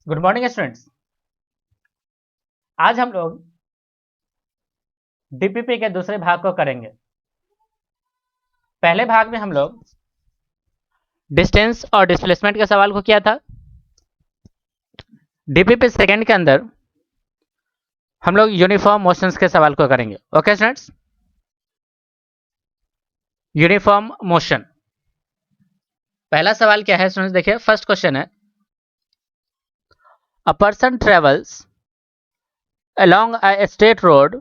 Good morning students. आज हम लोग डीपीपी के दूसरे भाग को करेंगे। पहले भाग में हम लोग डिस्टेंस और डिस्प्लेसमेंट के सवाल को किया था। डीपीपी सेकंड के अंदर हम लोग यूनिफॉर्म मोशंस के सवाल को करेंगे। Okay students, uniform motion. पहला सवाल क्या है स्टूडेंट्स, देखिए फर्स्ट क्वेश्चन है, a person travels along a straight road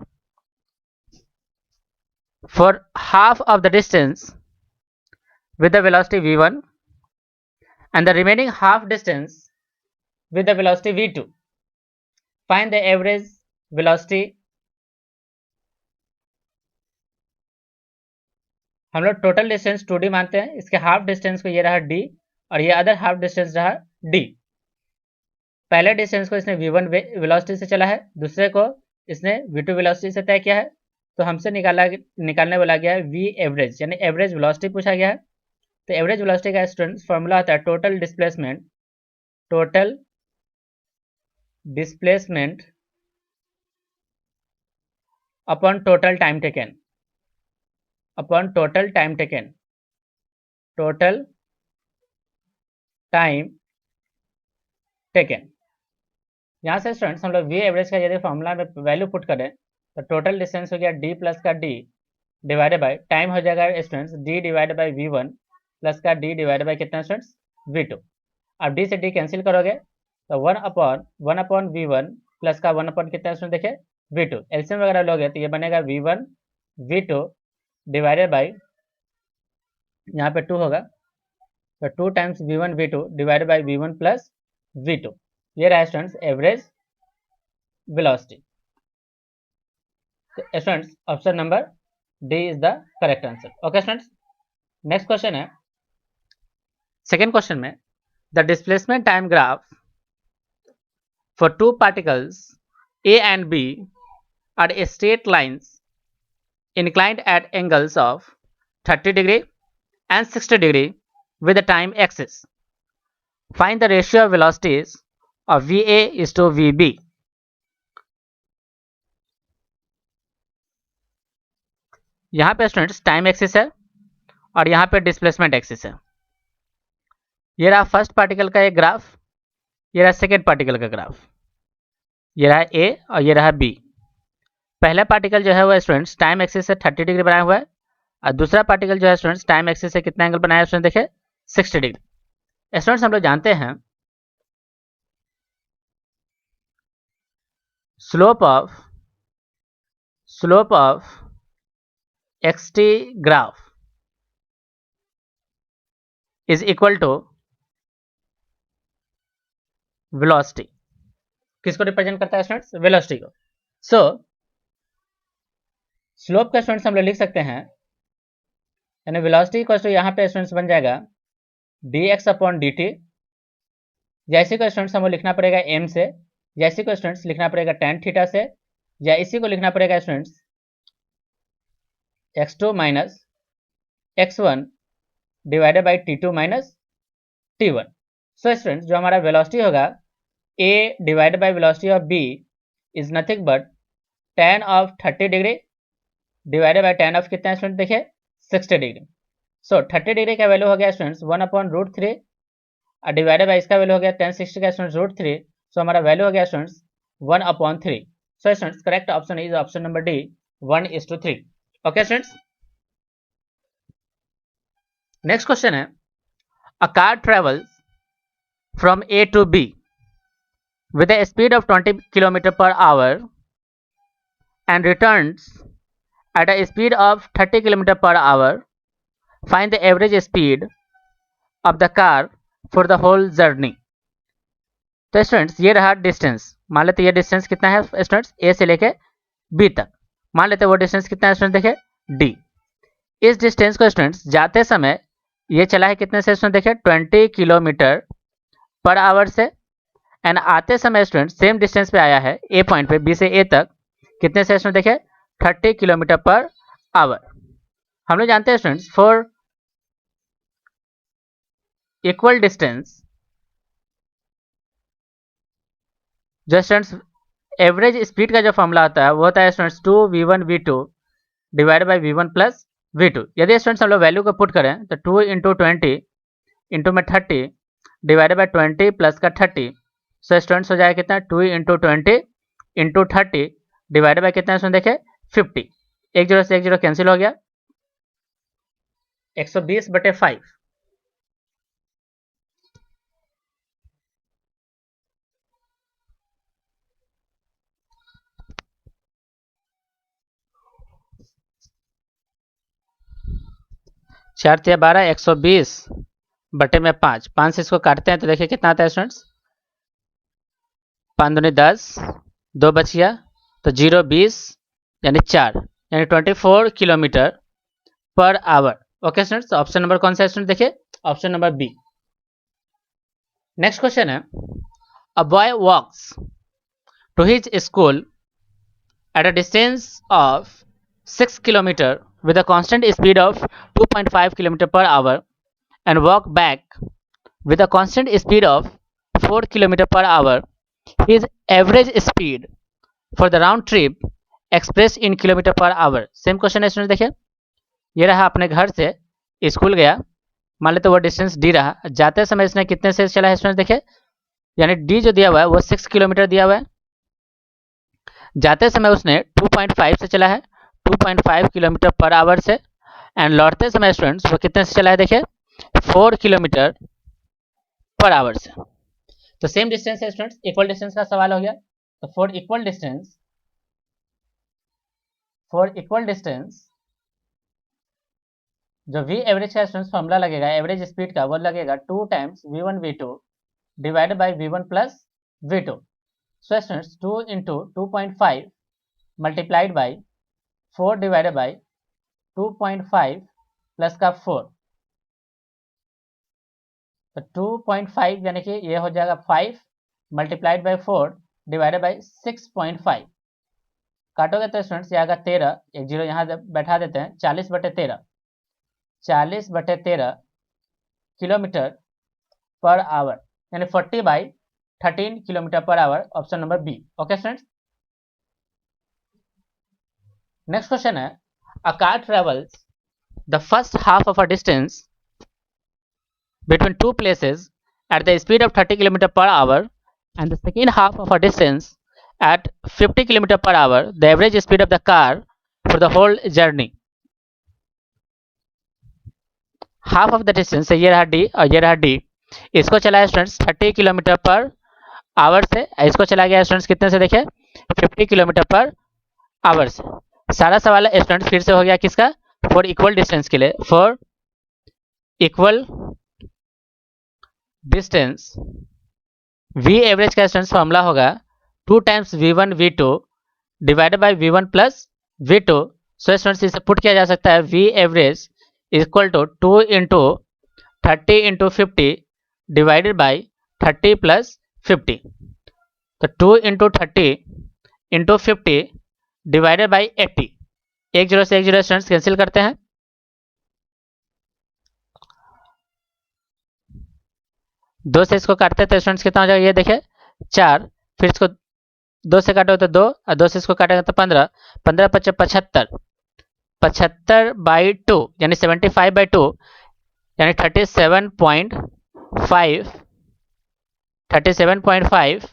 for half of the distance with the velocity v1 and the remaining half distance with the velocity v2. Find the average velocity। हम लोग total distance 2d मानते हैं, इसके half distance को ये रहा d और ये अदर हाफ डिस्टेंस रहा d। पहले डिस्टेंस को इसने v1 वेलोसिटी से चला है, दूसरे को इसने v2 वेलोसिटी से तय किया है। तो हमसे निकालने बोला गया है v एवरेज, यानी एवरेज वेलोसिटी पूछा गया है। तो एवरेज वेलोसिटी का स्टूडेंट्स फॉर्मूला होता है total displacement upon total time taken, total time taken. यहाँ से स्टूडेंट्स हम लोग वी एवरेज का यदि फॉर्मूला में वैल्यू पुट करें तो टोटल डिस्टेंस हो गया डी प्लस का डी डिवाइडेड बाय टाइम हो जाएगा students D divided by V one plus का डी डिवाइडेड बाय कितना स्टूडेंट्स वी टू। अब डी से डी कैंसिल करोगे तो one upon V one plus का वन अपॉन कितना स्टूडेंट देखिए वी टू। एलसीएम वगैरह लोगे तो ये बनेगा V one V two divided by, यहाँ पे टू होगा तो two times V one V two divided by V one plus V two. ये रहा स्टूडेंट्स एवरेज वेलोसिटी। तो students option number D is the correct answer. Okay students, next question है, second question में the displacement time graph for two particles A and B are straight lines inclined at angles of 30 degree and 60 degree with the time axis. Find the ratio of velocities of VA is to VB. यहाँ पे students time axis है और यहाँ पे displacement axis है। ये रहा first particle का एक ग्राफ, ये रहा सेकेंड पार्टिकल का ग्राफ, ये रहा ए और ये रहा बी। पहला पार्टिकल जो है वो स्टूडेंट्स टाइम एक्सिस से 30 डिग्री बनाया हुआ है और दूसरा पार्टिकल जो है स्टूडेंट्स टाइम एक्सिस से कितना एंगल बनाया है स्टूडेंट देखिए 60 डिग्री। स्टूडेंट्स हम लोग जानते हैं slope of XT graph is equal to velocity. किसको रिप्रेजेंट करता है स्टूडेंट्स? वेलोसिटी को। सो स्लोप का स्टूडेंट्स हम लोग लिख सकते हैं, यानी वेलोसिटी को यहाँ पे स्टूडेंट्स बन जाएगा dx अपॉन dt। जैसे को स्टूडेंट्स हमको लिखना पड़ेगा m से, जैसे को स्टूडेंट्स लिखना पड़ेगा tan थीटा से, या इसी को लिखना पड़ेगा students x2 minus x1 divided by t2 minus t1। So students जो हमारा वेलोसिटी होगा a divided by velocity of b is nothing but tan of 30 degree divided by tan of कितना स्टूडेंट देखिए 60 डिग्री। सो 30 डिग्री का value हो गया students 1 upon root 3 और divided by इसका वैल्यू हो गया tan 60 का स्टूडेंट्स रूट 3। सो हमारा वैल्यू हो गया students 1 upon 3। So students correct option is option number D 1:3। Okay students, next question है, a car travels from A to B with a speed of 20 km per hour and returns at a speed of 30 km per hour. Find the average speed of the car for the whole journey. तो students ये रहा distance, मान लेते ये distance कितना है students ए से लेके बी तक, मान लेते वो डिस्टेंस कितना है स्टूडेंट देखे डी। इस डिस्टेंस को स्टूडेंट्स जाते समय ये चला है कितने से स्टूडेंट देखे 20 किलोमीटर पर आवर से, एंड आते समय स्टूडेंट सेम डिस्टेंस पे आया है ए पॉइंट पे बी से ए तक कितने से स्टूडेंट देखे 30 किलोमीटर पर आवर। हम लोग जानते हैं स्टूडेंट्स फॉर इक्वल डिस्टेंस जो स्टूडेंट्स एवरेज स्पीड का जो फॉर्मूला होता है वो होता है students 2v1v2 divide by v1 plus v2। यदि स्टूडेंट्स हम लोग वैल्यू को पुट करें तो 2 इंटू 20 इंटू में 30 डिवाइडेड बाई 20 प्लस का 30, सो स्टूडेंट्स हो जाएगा कितना 2 इंटू 20 इंटू 30 डिवाइडेड बाई कितना इसमें देखें 50। एक जीरो से एक जीरो कैंसिल हो गया, 120/5। चार तिया 12, 120/5। 5 से इसको काटते हैं तो देखिए कितना आता है स्टूडेंट्स, 5 दूनी 10, 2 बच गया तो 0 20 यानी 4 यानी 24 kilometre per hour. Okay students, option number कौन सा है स्टूडेंट, देखिए option number B. Next question है, a boy walks to his school at a distance of 6 km with a constant speed of 2.5 km per hour and walk back with a constant speed of 4 km per hour. His average speed for the round trip expressed in kilometre per our. Same question है student, देखिए ये रहा अपने घर से school गया, मान लेते वो डिस्टेंस डी रहा, जाते समय इसने कितने से चला है स्टूडेंट, देखिए यानी डी जो दिया हुआ है वो 6 किलोमीटर दिया हुआ है, जाते समय उसने 2.5 से चला है 2.5 किलोमीटर पर आवर से, एंड लौटते समय स्टूडेंट्स वो कितने से चला है, देखिए 4 किलोमीटर पर आवर से। तो सेम डिस्टेंस है स्टूडेंट्स, इक्वल डिस्टेंस का सवाल हो गया। तो फॉर इक्वल डिस्टेंस जो वी एवरेज का स्टूडेंट्स फॉर्मूला लगेगा एवरेज स्पीड का, वो लगेगा 2 times v1 v2 divided by v1 plus v2। So students 2 into 2.5 multiplied by 4 divided by 2.5 plus का 4, तो 2.5 यानी कि ये हो जाएगा 5 मल्टीप्लाइड बाई 4 डिवाइडेड बाई 6.5। काटोगे तो स्टूडेंट्स ये आएगा 13, एक जीरो यहाँ बैठा देते हैं, 40/13 किलोमीटर पर आवर यानी 40/13 kilometre per hour, option number B. Okay students, next question है, a car travels the first half of a distance between two places at the speed of 30 km per hour and the second half of a distance at 50 km per hour, the average speed of the car for the whole journey। Half of the distance ये रहा D और ये रहा D, इसको चला है students 30 kilometre per our से, इसको चला गया स्टूडेंट्स कितने से, देखिए 50 किलोमीटर पर आवर से। सारा सवाल स्टूडेंट्स फिर से हो गया किसका, फॉर इक्वल डिस्टेंस के लिए। For equal distance V average का स्टूडेंट्स फॉर्मूला होगा 2 times v1 v2 divided by v1 plus v2। So students इसे पुट किया जा सकता है V average equal to 2 into 30 into 50 divided by 30 plus 50। तो 2 इंटू 30 इंटू 50 डिवाइडेड बाई 80, एक zero से एक जीरो स्टूडेंट्स कैंसिल करते हैं, दो से इसको काटते हैं तो स्टूडेंट्स कितना हो जाएगा, ये देखिए 4, फिर इसको 2 से काटो तो 2 और 2 से इसको काटेगा तो 15, 15 × 5 = 75, 75/2 यानी 75/2 यानी 37.5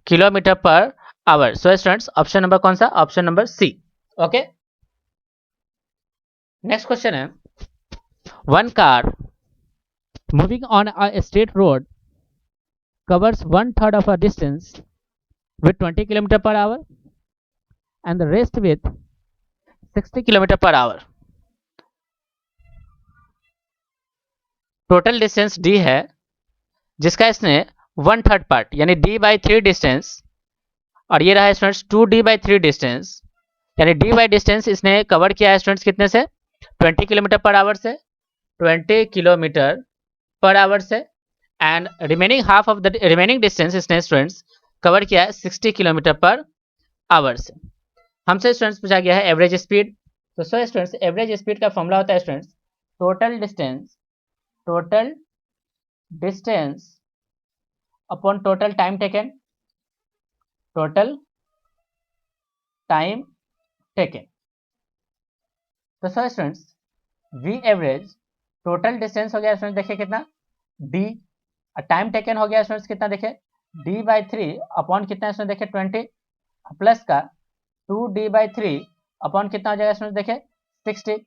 kilometre per hour. So students option number कौन सा, option number C. Okay, next question है, one car moving on a straight road covers 1/3 of a distance with 20 km per hour and the rest with 60 km per hour। Total distance D है जिसका इसने 1/3 part यानी d/3 distance, और ये रहा students 2d/3 distance, यानी d/ distance इसने cover किया है स्टूडेंट्स कितने से, 20 किलोमीटर पर आवर से, 20 किलोमीटर पर आवर से, and remaining half of the remaining distance इसने स्टूडेंट्स कवर किया है 60 किलोमीटर पर आवर से। हमसे स्टूडेंट्स पूछा गया है एवरेज स्पीड। तो सो स्टूडेंट्स एवरेज स्पीड का फॉर्मूला होता है students total distance upon total time taken. Total time taken. तो so students we average total distance हो गया स्टूडेंट्स देखिए कितना डी, टाइम टेकन हो गया स्टूडेंट्स कितना देखिए d/3 अपॉन कितना स्टूडेंट देखिए 20 प्लस का 2d/3 अपॉन कितना हो जाएगा स्टूडेंट देखिए 60।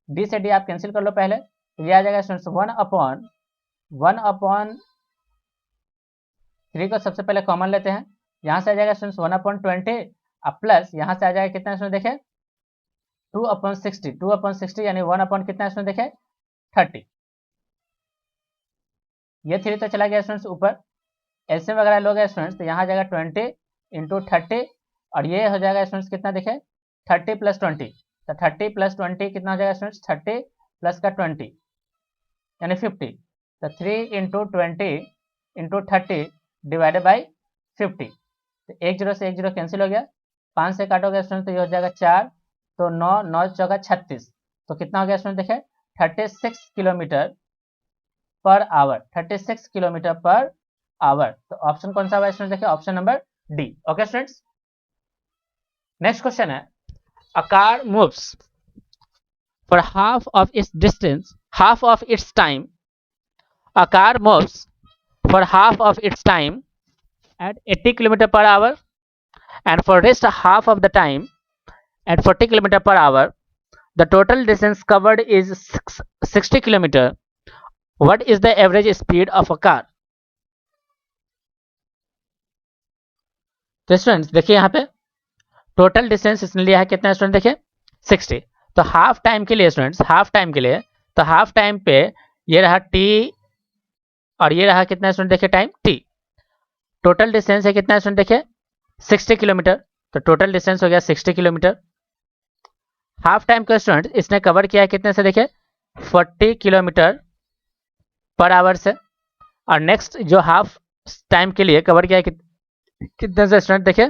डी से डी आप कैंसिल कर लो पहले, तो ये आ जाएगा स्टूडेंट्स 1/3 को सबसे पहले कॉमन लेते हैं, यहाँ से आ जाएगा स्टूडेंट्स 1/20 अब प्लस यहाँ से आ जाएगा कितना स्टूडेंट देखिए 2/60, 2/60 यानी 1 अपॉन कितना स्टूडेंट देखिए 30। ये 3 तो चला गया स्टूडेंट्स ऊपर, एलसीएम वगैरह लोगे स्टूडेंट्स तो यहाँ आ जाएगा 20 × 30 और ये हो जाएगा स्टूडेंट्स कितना देखिए 30 + 20, तो 30 + 20 कितना हो जाएगा स्टूडेंट्स 30 प्लस का 20 यानी 50, तो 3 × 20 × 30 डिवाइडेड बाई 50, तो 1 0 से 1 0 कैंसिल हो गया, 5 से काटोगे स्टूडेंट तो ये हो जाएगा 4, तो 9 9 चौका 36, तो कितना हो गया स्टूडेंट देखिए 36 kilometre per hour, 36 kilometre per hour. तो ऑप्शन कौन सा हुआ स्टूडेंट देखिए option number D. Okay students, next question है a car moves for half of its distance, half of its time, a car moves for half of its time at 80 km per hour and for rest half of the time at 40 km per hour. The total distance covered is 60 km. What is the average speed of a car? तो students देखिए यहाँ पे total distance इसने लिया है कितना student देखिए 60, तो हाफ टाइम के लिए स्टूडेंट्स, हाफ टाइम के लिए, तो हाफ टाइम पे ये रहा t और ये रहा कितना स्टूडेंट देखिए टाइम t। टोटल डिस्टेंस है कितना स्टूडेंट देखिए 60 किलोमीटर, तो टोटल डिस्टेंस हो गया 60 किलोमीटर। हाफ टाइम का स्टूडेंट इसने कवर किया है कितने से देखिए 40 किलोमीटर पर आवर से, और नेक्स्ट जो हाफ टाइम के लिए कवर किया है कितने से स्टूडेंट देखिए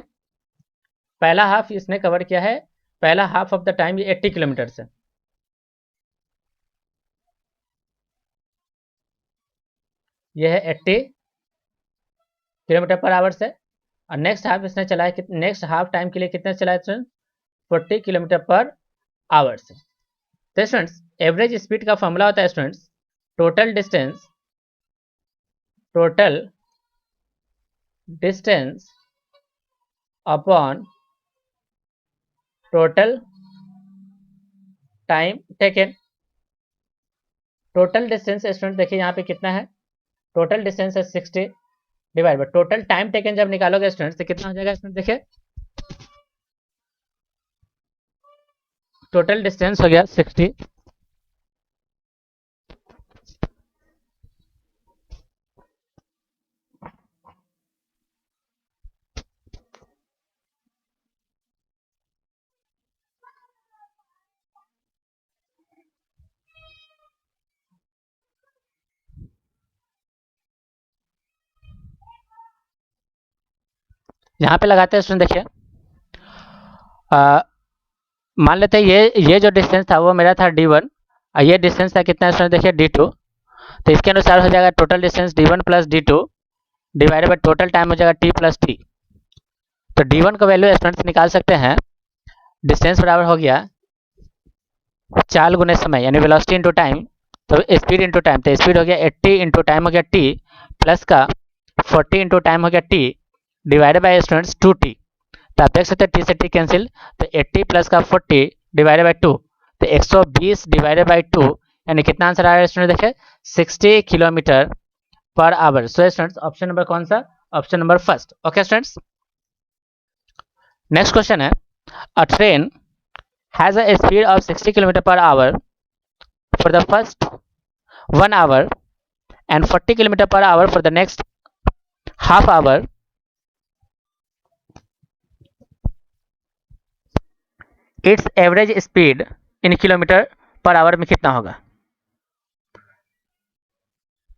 पहला हाफ इसने कवर किया है, पहला हाफ ऑफ द टाइम ये 80 किलोमीटर से, ये है 80 किलोमीटर पर आवर से, और नेक्स्ट हाफ इसने चला है, नेक्स्ट हाफ टाइम के लिए कितने चला है स्टूडेंट 40 किलोमीटर पर आवर से। तो स्टूडेंट्स एवरेज स्पीड का फॉर्मूला होता है students total distance upon total time taken. Total distance student देखिए यहाँ पे कितना है, टोटल डिस्टेंस है 60 divide by total time taken जब निकालोगे स्टूडेंट्स तो कितना हो जाएगा स्टूडेंट देखिए टोटल डिस्टेंस हो गया 60 यहाँ पे लगाते हैं स्टूडेंट देखिए मान लेते हैं ये जो डिस्टेंस था वो मेरा था d1 और ये डिस्टेंस था कितना स्टूडेंट देखिए d2, तो इसके अनुसार हो जाएगा total distance d1 plus d2 divided by total time हो जाएगा t प्लस t। तो d1 का वैल्यू स्टूडेंट्स निकाल सकते हैं, डिस्टेंस बराबर हो गया चाल गुने समय यानी वेलोसिटी इंटू टाइम, तो स्पीड इंटू टाइम, तो स्पीड हो गया 80 इंटू टाइम हो गया t प्लस का 40 इंटू टाइम हो गया t divided by students 2t। तो आप देख सकते हैं t से t कैंसिल, तो 80 प्लस का 40 डिवाइडेड बाय 2, तो 120 डिवाइडेड बाय 2 यानी कितना आंसर आ रहा है स्टूडेंट देखिए 60 kilometre per hour. So students option number कौन सा, option number first. Okay students, next question है a train has a speed of 60 kilometre per hour for the first 1 hour and 40 kilometer per hour for the next half hour. Its average speed in kilometre per our में कितना होगा?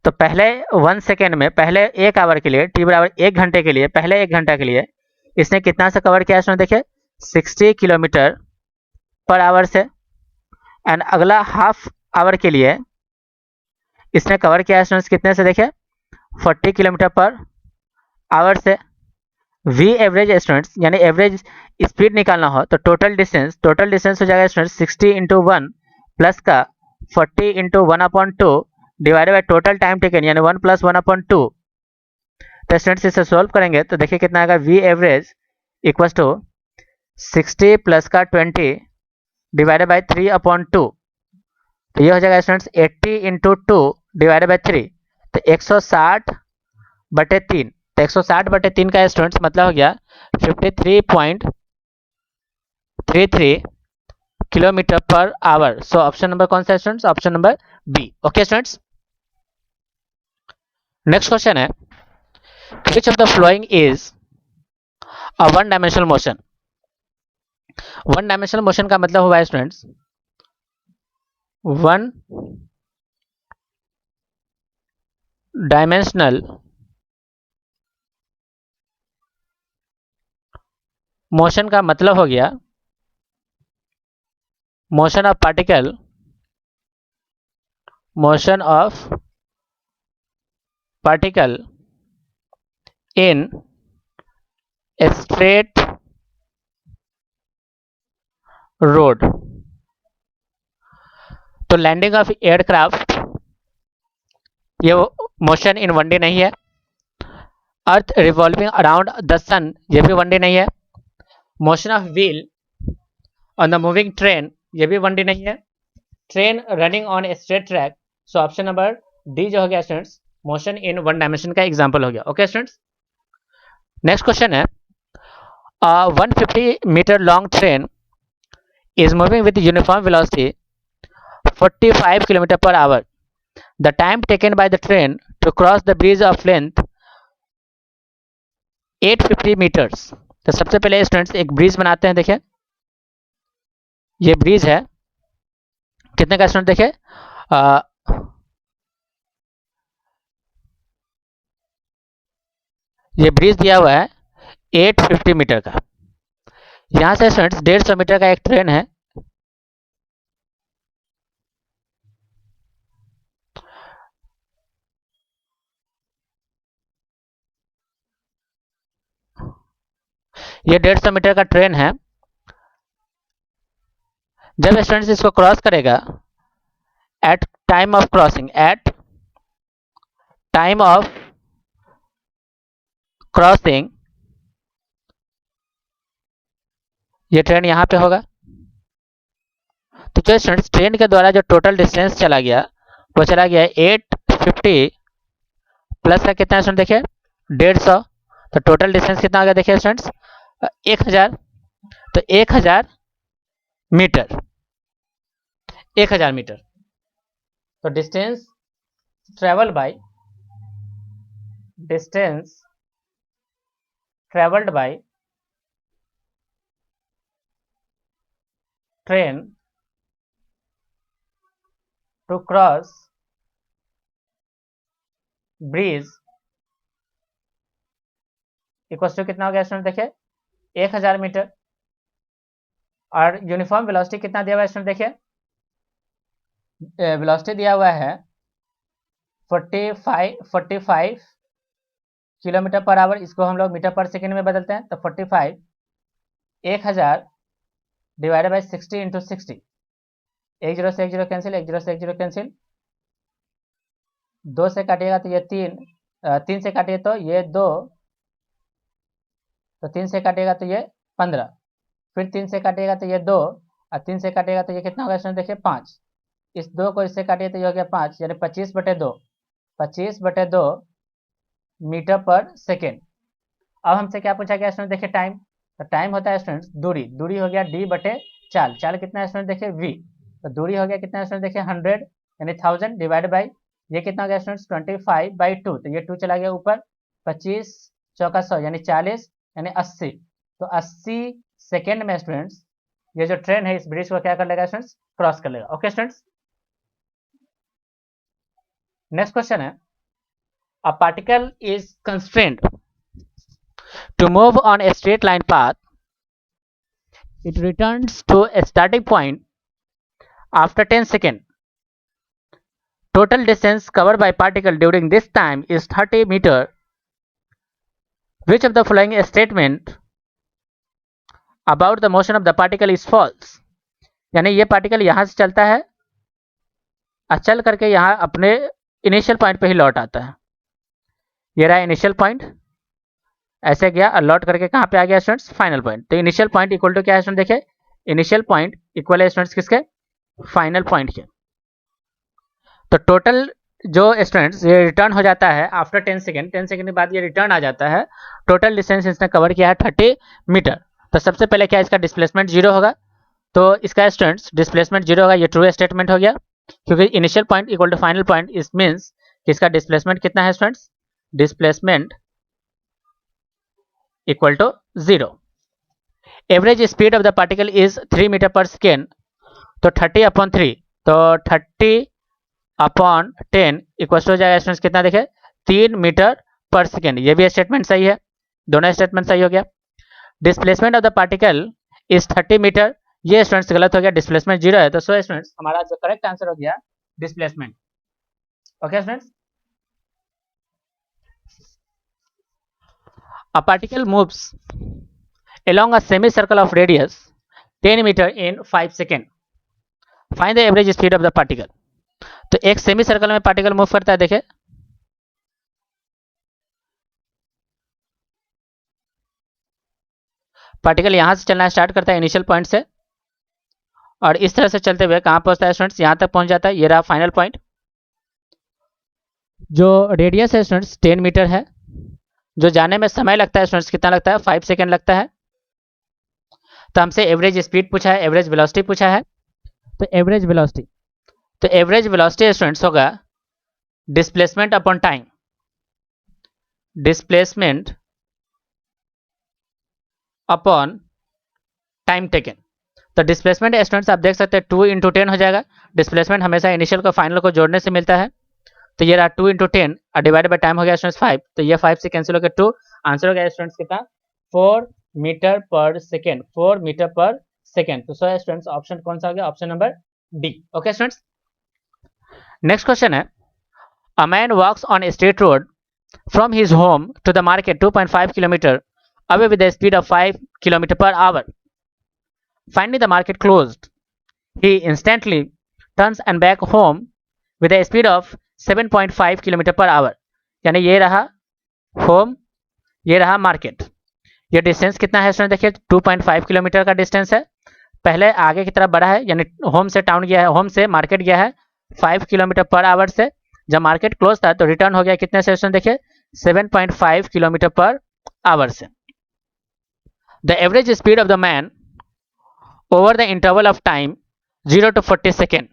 तो पहले 1 second में, पहले 1 our के लिए t बराबर 1 घंटे के लिए, पहले 1 घंटा के लिए इसने कितना से कवर किया है देखिए 60 किलोमीटर पर आवर से, एंड अगला हाफ आवर के लिए इसने कवर किया है कितने से देखिए 40 किलोमीटर पर आवर से, वी एवरेज स्टूडेंट्स यानी एवरेज स्पीड निकालना हो तो टोटल डिस्टेंस हो जाएगा स्टूडेंट्स 60 × 1 प्लस का 40 × 1/2 divided by total time taken यानी 1 + 1/2। तो स्टूडेंट्स इसे सॉल्व करेंगे तो देखिए कितना आएगा, V average equals to 60 plus का 20 डिवाइडेड बाई 3/2। तो ये हो जाएगा स्टूडेंट्स 80 × 2 डिवाइडेड बाई 3, तो 160/3। तो 160/3 का स्टूडेंट्स मतलब हो गया 53.33 किलोमीटर पर आवर। सो ऑप्शन नंबर कौन सा है students, option number B. Okay students, next question है, which of the following is a one dimensional motion. One dimensional motion का मतलब हुआ है स्टूडेंट्स वन डायमेंशनल मोशन का मतलब हो गया motion of particle in straight road. तो लैंडिंग ऑफ एयरक्राफ्ट ये मोशन इन वन डे नहीं है। अर्थ रिवॉल्विंग अराउंड द सन ये भी वन डे नहीं है। Motion of wheel on the moving train ये भी वन डे नहीं है। Train running on a straight track. So option number D जो हो गया students motion in one dimension का एग्जांपल हो गया। ओके स्टूडेंट्स, नेक्स्ट क्वेश्चन है, 150 metre long train is moving with uniform velocity 45 km per hour. The time taken by the train to cross the bridge of length 850 meters. तो सबसे पहले students एक bridge बनाते हैं। देखिए ये ब्रिज है, कितने का स्टूडेंट देखिए, ये ब्रिज दिया हुआ है 850 मीटर का। यहाँ से स्टूडेंट्स 150 मीटर का एक ट्रेन है, ये 150 मीटर का ट्रेन है। जब स्टूडेंट्स इसको क्रॉस करेगा एट टाइम ऑफ क्रॉसिंग ये ट्रेन यहाँ पे होगा। तो जो स्टूडेंट्स ट्रेन के द्वारा जो टोटल डिस्टेंस चला गया वो चला गया 850 प्लस का कितना स्टूडेंट देखिए 150। तो टोटल डिस्टेंस कितना आ गया देखिए स्टूडेंट्स 1000। तो 1000 मीटर, 1000 मीटर। तो distance travelled by train to cross bridge equal to कितना हो गया स्टूडेंट देखिए 1000 मीटर। और यूनिफॉर्म वेलोसिटी कितना दिया हुआ है स्टूडेंट देखिए, वेलोसिटी दिया हुआ है 45 किलोमीटर पर आवर। इसको हम लोग मीटर पर सेकेंड में बदलते हैं। तो 45 1000 डिवाइडेड बाई 60 × 60। 10 से 10 कैंसिल, 10 से 10 कैंसिल, 2 से काटिएगा तो ये 3, 3 से काटिए तो ये 2, तो 3 से काटिएगा तो ये 15, फिर 3 से काटिएगा तो ये 2, और 3 से काटिएगा तो ये कितना होगा स्टूडेंट देखिए 5। इस 2 को इससे काटिए तो ये हो गया 5, यानी 25/2 मीटर पर सेकेंड। अब हमसे क्या पूछा गया स्टूडेंट देखिए टाइम। तो टाइम होता है स्टूडेंट्स दूरी हो गया d/चाल। चाल कितना है स्टूडेंट देखिए v। तो दूरी हो गया कितना स्टूडेंट देखिए 100 यानी 1000 डिवाइड बाई ये कितना हो गया स्टूडेंट्स 25/2। तो ये 2 चला गया ऊपर, 25 चौका 100 यानी 40 यानी 80। तो 80 सेकेंड में स्टूडेंट्स ये जो ट्रेन है इस ब्रिज को क्या कर लेगा स्टूडेंट्स, क्रॉस कर लेगा। ओके स्टूडेंट्स, नेक्स्ट क्वेश्चन है, a particle is constrained to move on a straight line path. It returns to a starting point after 10 seconds. Total distance covered by particle during this time is 30 meter. Which of the following statement about the motion of the particle is false. यानी ये particle यहाँ से चलता है और चल करके यहाँ अपने इनिशियल पॉइंट पे ही लौट आता है। ये रहा इनिशियल पॉइंट, ऐसे गया और लौट करके कहाँ पे आ गया स्टूडेंट्स, फाइनल पॉइंट। तो इनिशियल पॉइंट इक्वल टू क्या है स्टूडेंट, देखिए इनिशियल पॉइंट इक्वल है स्टूडेंट्स किसके, फाइनल पॉइंट के। तो टोटल जो स्टूडेंट्स ये रिटर्न हो जाता है आफ्टर 10 सेकेंड, 10 सेकेंड के बाद ये रिटर्न आ जाता है। टोटल डिस्टेंस इसने कवर किया है 30 मीटर। तो सबसे पहले क्या इसका डिस्प्लेसमेंट जीरो होगा, तो इसका स्टूडेंट्स डिस्प्लेसमेंट जीरो होगा। ये ट्रू स्टेटमेंट हो गया, क्योंकि initial point equal to final point, इस मीन्स कि इसका डिस्प्लेसमेंट कितना है students, displacement equal to zero. Average speed of the particle is 3 metre per second, तो 30/3, तो 30/10 इक्वल हो जाएगा स्टूडेंट्स कितना, देखे 3 मीटर पर सेकेंड। ये भी स्टेटमेंट सही है, दोनों स्टेटमेंट सही हो गया। Displacement of the particle is 30 metre, ये स्टूडेंट्स गलत हो गया, डिस्प्लेसमेंट जीरो है। तो सो स्टूडेंट्स हमारा जो करेक्ट आंसर हो गया displacement. Okay students, a particle moves along a semicircle of radius 10 meter in 5 seconds. Find the average speed of the particle. तो एक सेमी सर्कल में पार्टिकल मूव करता है, देखे पार्टिकल यहां से चलना स्टार्ट करता है इनिशियल पॉइंट से, और इस तरह से चलते हुए कहां पहुंचता है स्टूडेंट्स, यहां तक पहुंच जाता है। ये रहा फाइनल पॉइंट। जो रेडियस है स्टूडेंट्स 10 मीटर है। जो जाने में समय लगता है स्टूडेंट्स कितना लगता है, 5 सेकेंड लगता है। तो हमसे एवरेज स्पीड पूछा है, एवरेज वेलोसिटी पूछा है। तो एवरेज वेलोसिटी, तो एवरेज वेलोसिटी स्टूडेंट्स होगा displacement upon time, displacement upon time taken. तो डिस्प्लेसमेंट स्टूडेंट्स आप देख सकते हैं 2 × 10 हो जाएगा। डिस्प्लेसमेंट हमेशा इनिशियल को फाइनल को जोड़ने से मिलता है। तो ये रहा 2 × 10 और डिवाइडेड बाय टाइम हो गया स्टूडेंट्स 5। तो ये 5 से कैंसिल हो गया 2, आंसर हो गया स्टूडेंट्स कितना, 4 metre per second, 4 metre per second. तो सो स्टूडेंट्स ऑप्शन कौन सा हो गया, option number D. Okay students, next question है, a man walks on a straight road from his home to the market 2.5 kilometre away with a speed of 5 kilometer per hour. Finding the market closed, he instantly turns and back home with a speed of 7.5 kilometre per hour. यानी ये रहा home, ये रहा market. ये distance कितना है student, देखिए 2.5 kilometre का डिस्टेंस है। पहले आगे की तरफ बढ़ा है, यानी होम से टाउन गया है, होम से मार्केट गया है 5 किलोमीटर पर आवर से। जब मार्केट क्लोज था तो रिटर्न हो गया कितने से स्टूडेंट, देखिए 7.5 किलोमीटर पर आवर से। The average speed of the man over the interval of time 0 to 40 second,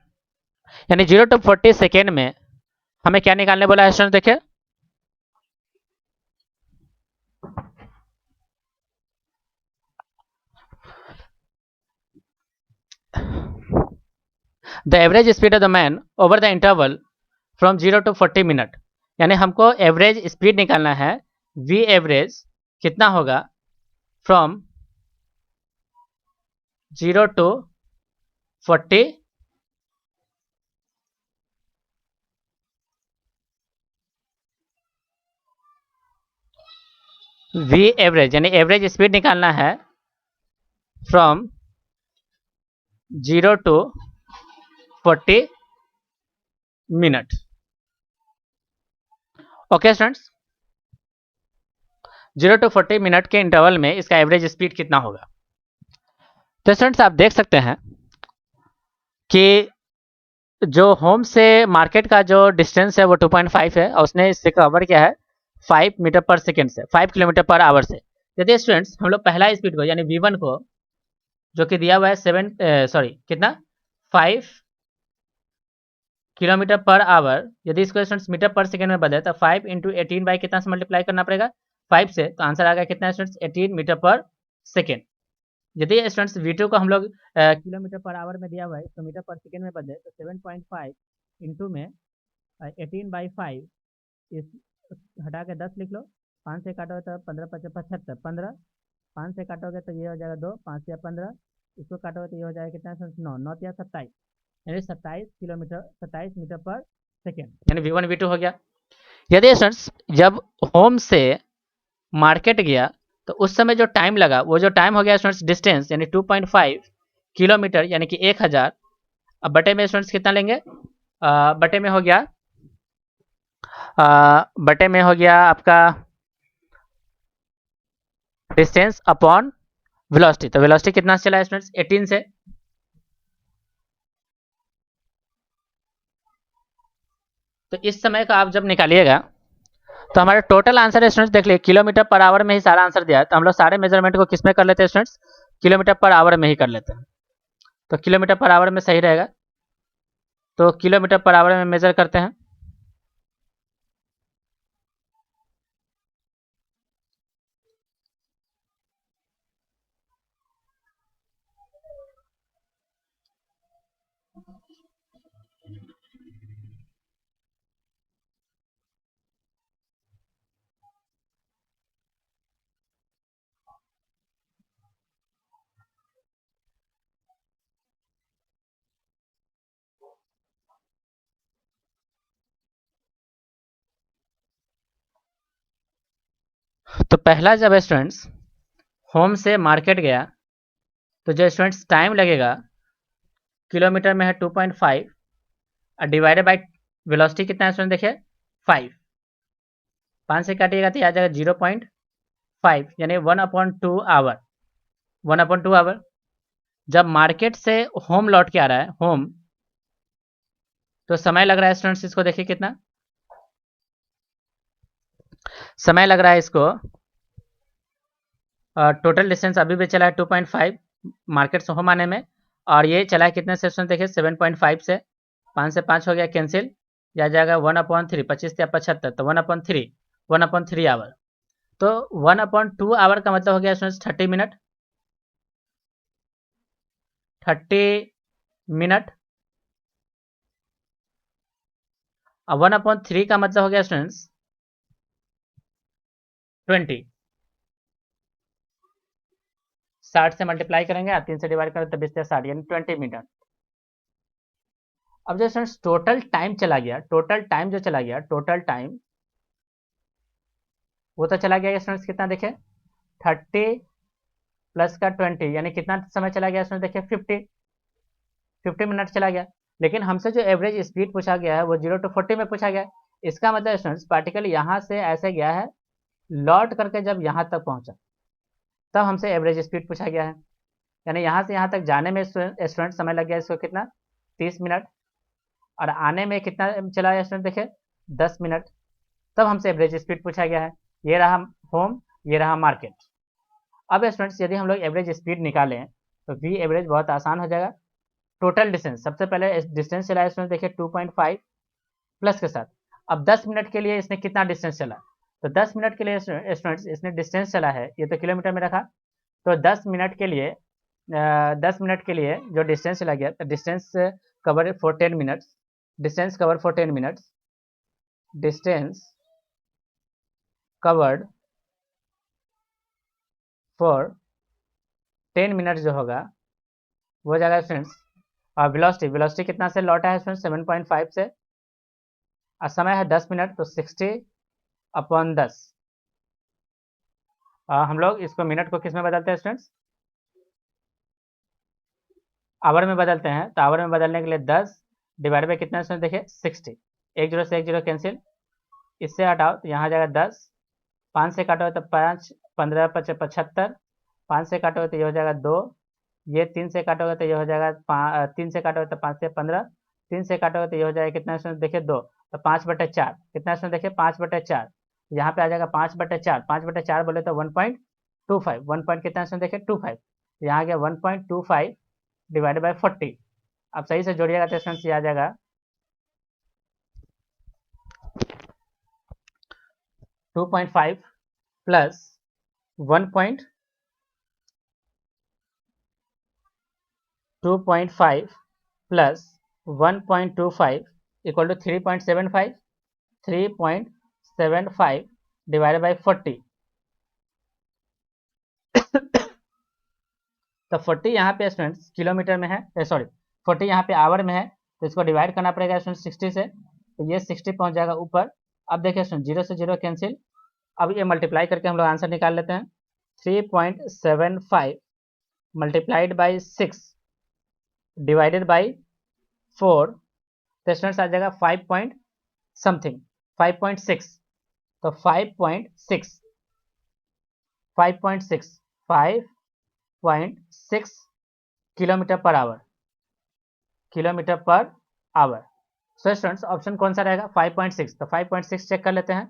यानी 0 to 40 सेकेंड में हमें क्या निकालने बोला है स्टूडेंट, देखिए the average speed of the man over the interval from 0 to 40 minute. यानी हमको एवरेज स्पीड निकालना है, वी एवरेज कितना होगा फ्रॉम 0 to 40 वी एवरेज, यानी एवरेज स्पीड निकालना है from 0 to 40 minute. Okay students, 0 to 40 minute के इंटरवल में इसका एवरेज स्पीड कितना होगा। तो स्टूडेंट्स आप देख सकते हैं कि जो होम से मार्केट का जो डिस्टेंस है वो 2.5 है, और उसने इससे कवर किया है 5 मीटर पर सेकेंड से, 5 किलोमीटर पर आवर से। यदि स्टूडेंट्स हम लोग पहला स्पीड को यानी v1 को, जो कि दिया हुआ है 7 कितना 5 किलोमीटर पर आवर, यदि इसको स्टूडेंट्स मीटर पर सेकेंड में बदले तो 5 × 18 बाई कितना से मल्टीप्लाई करना पड़ेगा, 5 से। तो आंसर आ गया कितना स्टूडेंट्स, 18 मीटर पर सेकेंड। यदि स्टूडेंट्स v2 को हम लोग किलोमीटर पर आवर में दिया हुआ है तो मीटर पर सेकेंड में बदले तो 7.5 इंटू में 18/5, इस हटा के 10 लिख लो, 5 से काटोगे तो 15×5 = 75, 5 से काटोगे तो ये हो जाएगा 2, 5 या 15, इसको काटोगे तो ये हो जाएगा कितना, 9, 9 या 27, यानी 27 मीटर पर सेकेंड, यानी v1 v2 हो गया। यदि स्टूडेंट्स जब होम से मार्केट गया तो उस समय जो टाइम लगा वो जो टाइम हो गया स्टूडेंट्स डिस्टेंस यानी 2.5 किलोमीटर यानी कि 1000। अब बटे में स्टूडेंट्स कितना लेंगे, बटे में हो गया बटे में हो गया आपका डिस्टेंस अपॉन वेलोसिटी। तो वेलोसिटी कितना से चला है स्टूडेंट्स 18 से। तो इस समय का आप जब निकालिएगा तो हमारा टोटल आंसर है स्टूडेंट्स, देख लीजिए किलोमीटर पर आवर में ही सारा आंसर दिया है, तो हम लोग सारे मेजरमेंट को किस में कर लेते हैं स्टूडेंट्स, किलोमीटर पर आवर में ही कर लेते हैं। तो किलोमीटर पर आवर में सही रहेगा, तो किलोमीटर पर आवर में मेजर करते हैं। तो पहला जब स्टूडेंट्स होम से मार्केट गया तो जो स्टूडेंट्स टाइम लगेगा किलोमीटर में है 2.5 और डिवाइडेड बाई वेलोसिटी कितना है स्टूडेंट देखिए 5, 5 से काटिएगा तो आ जाएगा 0.5 यानी 1/2 आवर, 1/2 आवर। जब मार्केट से होम लौट के आ रहा है होम, तो समय लग रहा है स्टूडेंट्स, इसको देखिए कितना समय लग रहा है इसको। टोटल डिस्टेंस अभी भी चला है 2.5 मार्केट से होम आने में, और ये चला है कितने से स्टूडेंट देखिए 7.5 से, 5 से 5 हो गया कैंसिल, या जाएगा 1/3, 25 या 75, तो 1/3, 1/3 आवर। तो 1/2 आवर का मतलब हो गया स्टूडेंट्स 30 मिनट, 30 मिनट। और 1/3 का मतलब हो गया स्टूडेंट्स 20, 60 से मल्टीप्लाई करेंगे और 3 से डिवाइड करें तो 20 से 60 यानी 20 मिनट। अब जो स्टूडेंट्स टोटल टाइम चला गया, टोटल टाइम जो चला गया, टोटल टाइम वो तो चला गया स्टूडेंट्स कितना देखें 30 प्लस का 20 यानी कितना समय चला गया स्टूडेंट देखिए 50 मिनट चला गया। लेकिन हमसे जो एवरेज स्पीड पूछा गया है वो 0 to 40 में पूछा गया है। इसका मतलब स्टूडेंट्स पार्टिकल यहाँ से ऐसे गया है, लौट करके जब यहाँ तक पहुँचा तब हमसे एवरेज स्पीड पूछा गया है। यानी यहाँ से यहाँ तक जाने में स्टूडेंट समय लग गया इसको कितना 30 मिनट, और आने में कितना चला गया स्टूडेंट देखिए 10 मिनट, तब हमसे एवरेज स्पीड पूछा गया है। ये रहा होम, ये रहा मार्केट। अब स्टूडेंट्स यदि हम लोग एवरेज स्पीड निकालें तो वी एवरेज बहुत आसान हो जाएगा। टोटल डिस्टेंस, सबसे पहले डिस्टेंस चला है स्टूडेंट देखिए 2.5 प्लस के साथ। अब 10 मिनट के लिए इसने कितना डिस्टेंस चला, तो 10 मिनट के लिए स्टूडेंट्स इसने डिस्टेंस चला है, ये तो किलोमीटर में रखा, तो 10 मिनट के लिए 10 मिनट के लिए जो डिस्टेंस चला गया, तो distance cover for 10 minutes, distance cover for 10 minutes, distance covered for 10 minute जो होगा वो जाएगा स्टूडेंट्स। और वेलोसिटी, वेलोसिटी कितना से लौटा है स्टूडेंट्स 7.5 से, और समय है 10 मिनट, तो 60/10। हम लोग इसको मिनट को किस में बदलते हैं स्टूडेंट्स, आवर में बदलते हैं। तो आवर में बदलने के लिए 10 डिवाइड बाई कितना स्टूडेंट देखिए 60, 1 0 से 1 0 कैंसिल, इससे हटाओ तो यहाँ जाएगा 10, 5 से काटो तो 5, 15 5 75, 5 से काटोगे तो ये हो जाएगा 2, ये 3 से काटोगे तो ये हो जाएगा 3 से काटोगे तो 5 से 15, 3 से काटोगे तो ये हो जाएगा कितना स्टूडेंट देखिए 2, तो 5/4 कितना स्टूडेंट देखिए 5/4, यहाँ पे आ जाएगा 5/4, 5/4 बोले तो 1.25, 1 पॉइंट कितना स्टूडेंट देखिए 25, यहाँ आ गया 1.25 डिवाइडेड बाई 40। अब सही से जोड़िएगा तो स्टूडेंट्स ये आ जाएगा 2.5 plus 1.2.5 plus 1.25 equal to 3.75, 3.75 divided by 40। तो 40 यहाँ पे स्टूडेंट्स किलोमीटर में है, सॉरी 40 यहाँ पे आवर में है, तो इसको डिवाइड करना पड़ेगा स्टूडेंट 60 से, तो ये 60 पहुँच जाएगा ऊपर। अब देखिए स्टूडेंट 0 से 0 कैंसिल, अब ये मल्टीप्लाई करके हम लोग आंसर निकाल लेते हैं। 3.75 मल्टीप्लाइड बाई 6 डिवाइडेड बाई 4, तो स्टूडेंट्स आ जाएगा 5 पॉइंट समथिंग, 5.6। तो 5.6 kilometre per hour, so students option कौन सा रहेगा? 5.6। तो 5.6 चेक कर लेते हैं।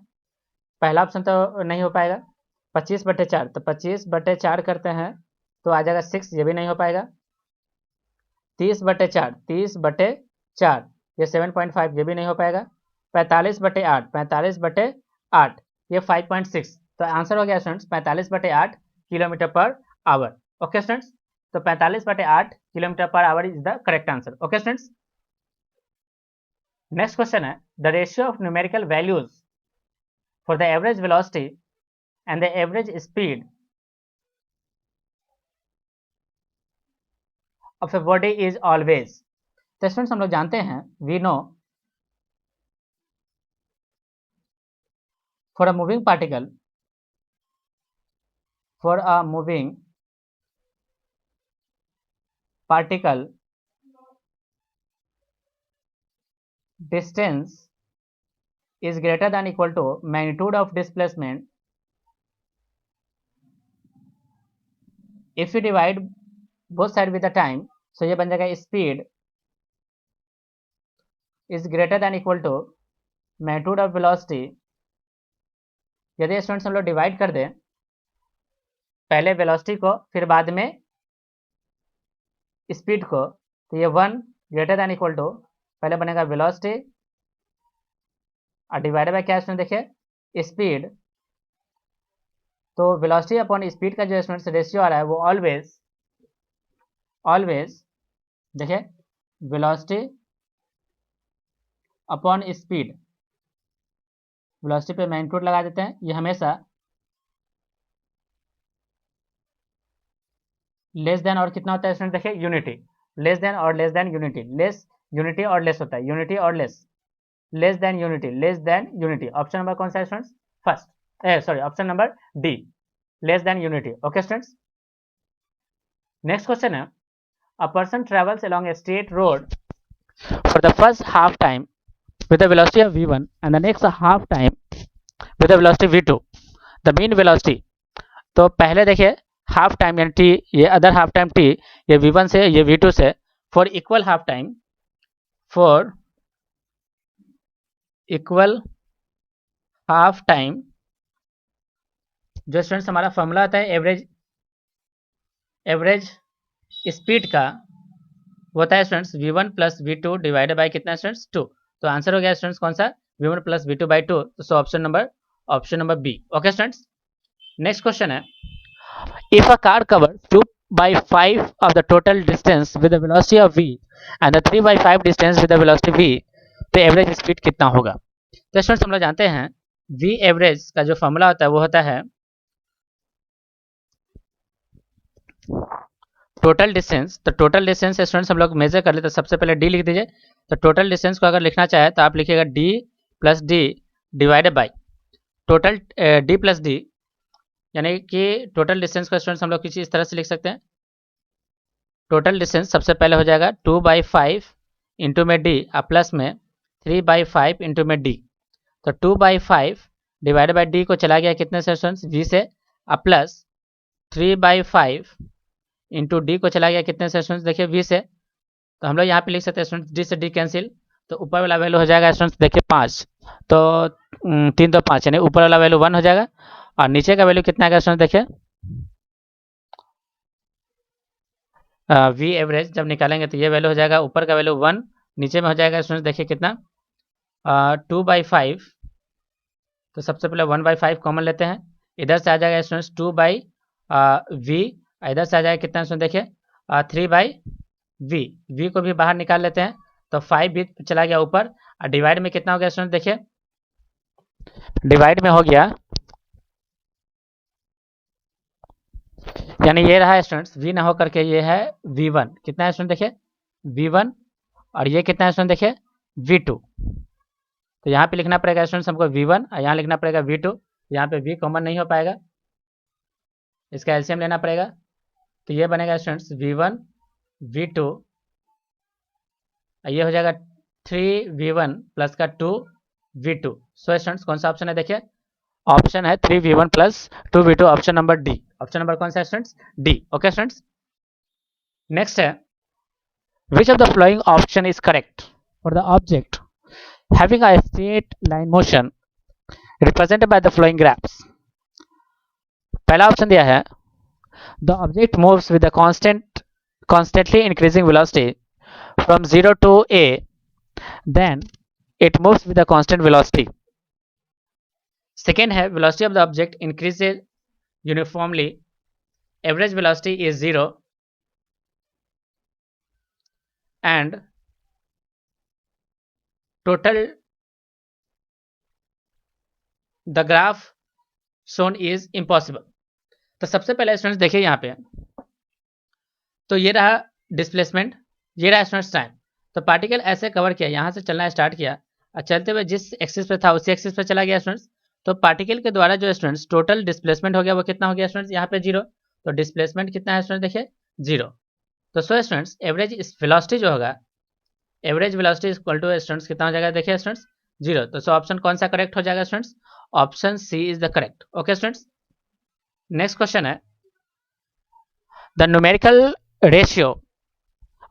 पहला ऑप्शन तो नहीं हो पाएगा। 25/4, तो 25/4 करते हैं तो आ जाएगा 6, ये भी नहीं हो पाएगा। 30/4 ये 7.5, ये भी नहीं हो पाएगा। 45/8 ये 5.6। तो आंसर हो गया students 45/8 kilometre per hour. Okay students, तो 45/8 kilometre per hour is the correct answer. Okay students, next question है the ratio of numerical values for the average velocity and the average speed of a body is always. तो students हम लोग जानते हैं, we know for a moving particle, distance is greater than equal to magnitude of displacement if you divide both side with the time, so ये बन जाएगा speed is greater than equal to magnitude of velocity। यदि students हम लोग divide कर दें पहले velocity को फिर बाद में स्पीड को, तो ये 1 ग्रेटर दैन इक्वल टू पहले बनेगा वेलोसिटी और डिवाइडेड बाय क्या स्टूडेंट देखिए स्पीड। तो वेलोसिटी अपॉन स्पीड का जो स्टूडेंट्स रेशियो आ रहा है वो ऑलवेज देखिए वेलोसिटी अपॉन स्पीड, वेलोसिटी पे मैग्नीट्यूड लगा देते हैं, ये हमेशा लेस देन और कितना होता है स्टूडेंट देखिए यूनिटी, लेस देन और less than unity, less unity और लेस होता है, यूनिटी और less than unity. Option number कौन सा है students? First, sorry option number D, less than unity. Okay students, next question है a person travels along a straight road for the first half time with a velocity of v1 and the next half time with a velocity v2, the mean velocity। तो पहले देखिए half time यानी t, ये other half time t, ये v1 से ये v2 से, for equal half time जो स्टूडेंट्स हमारा फॉर्मूला आता है एवरेज स्पीड का, वो होता है students v1 plus v2 divided by कितना स्टूडेंट्स 2। तो आंसर हो गया स्टूडेंट्स कौन सा? v1 plus v2 by 2। So option number B. Okay students, next question है if a car cover 2/5 of the total distance with the velocity of v and the 3/5 distance with the velocity v, तो average speed कितना होगा? तो students हम लोग जानते हैं v average का जो फॉर्मूला होता है वो होता है टोटल डिस्टेंस। तो टोटल डिस्टेंस स्टूडेंट्स हम लोग मेजर कर ले, तो सबसे पहले डी लिख दीजिए। तो टोटल डिस्टेंस को अगर लिखना चाहे तो आप लिखिएगा D plus D divided by total D plus D, यानी कि टोटल डिस्टेंस को स्टूडेंट्स हम लोग किसी इस तरह से लिख सकते हैं। टोटल डिस्टेंस सबसे पहले हो जाएगा 2/5 इंटू में डी और प्लस में 3/5 इंटू में डी। तो 2/5 डिवाइडेड बाई डी को चला गया कितने से स्टूडेंट्स? वी से, और प्लस 3/5 इंटू डी को चला गया कितने से स्टूडेंट्स? देखिए वी से। तो हम लोग यहाँ पे लिख सकते हैं स्टूडेंट्स डी से डी कैंसिल, तो ऊपर वाला वैल्यू हो जाएगा स्टूडेंट्स देखिए 5, तो 3 तो 5, यानी ऊपर वाला वैल्यू 1 हो जाएगा और नीचे का वैल्यू कितना आएगा स्टूडेंट्स देखिए वी एवरेज जब निकालेंगे तो ये वैल्यू हो जाएगा, ऊपर का वैल्यू 1, नीचे में हो जाएगा स्टूडेंट्स देखिए कितना 2/5। तो सबसे पहले 1/5 कॉमन लेते हैं, इधर से आ जाएगा स्टूडेंट्स 2/v, इधर से आ जाएगा कितना स्टूडेंट देखिए 3/v, v को भी बाहर निकाल लेते हैं, तो 5 भी चला गया ऊपर, और डिवाइड में कितना हो गया स्टूडेंट देखिए, डिवाइड में हो गया, यानी ये रहा स्टूडेंट्स v ना हो करके ये है v1, कितना है स्टूडेंट देखिए v1, और ये कितना है स्टूडेंट देखिए v2। तो यहाँ पे लिखना पड़ेगा स्टूडेंट्स हमको v1 और यहाँ लिखना पड़ेगा v2। यहाँ पे v कॉमन नहीं हो पाएगा, इसका एलसीएम लेना पड़ेगा। तो ये बनेगा स्टूडेंट्स v1 v2, ये हो जाएगा 3v1 प्लस का 2v2। सो स्टूडेंट्स कौन सा ऑप्शन है, देखिए ऑप्शन है 3v1 plus 2v2, option number D. Option number कौन सा है students, D. Okay students, next है which of the following option is correct for the object having a straight line motion represented by the following graphs। पहला option दिया है the object moves with a constantly increasing velocity from 0 to a, then it moves with a constant velocity। Second है velocity of the object increases uniformly, average velocity is 0 and total the graph shown is impossible। तो सबसे पहले students देखिए यहाँ पे, तो ये रहा डिस्प्लेसमेंट, ये रहा स्टूडेंट्स टाइम। तो पार्टिकल ऐसे कवर किया, यहाँ से चलना स्टार्ट किया और चलते हुए जिस एक्सिस पे था उसी एक्सिस पे चला गया स्टूडेंट्स। तो पार्टिकल के द्वारा जो स्टूडेंट्स टोटल डिस्प्लेसमेंट हो गया वो कितना हो गया स्टूडेंट्स, यहाँ पे 0। तो डिस्प्लेसमेंट कितना है स्टूडेंट, देखिए 0। तो सो स्टूडेंट्स एवरेज वेलोसिटी जो होगा, average velocity equal to students कितना हो जाएगा, देखिए स्टूडेंट्स 0। तो सो ऑप्शन कौन सा करेक्ट हो जाएगा students, option C is the correct. Okay students, next question है the numerical ratio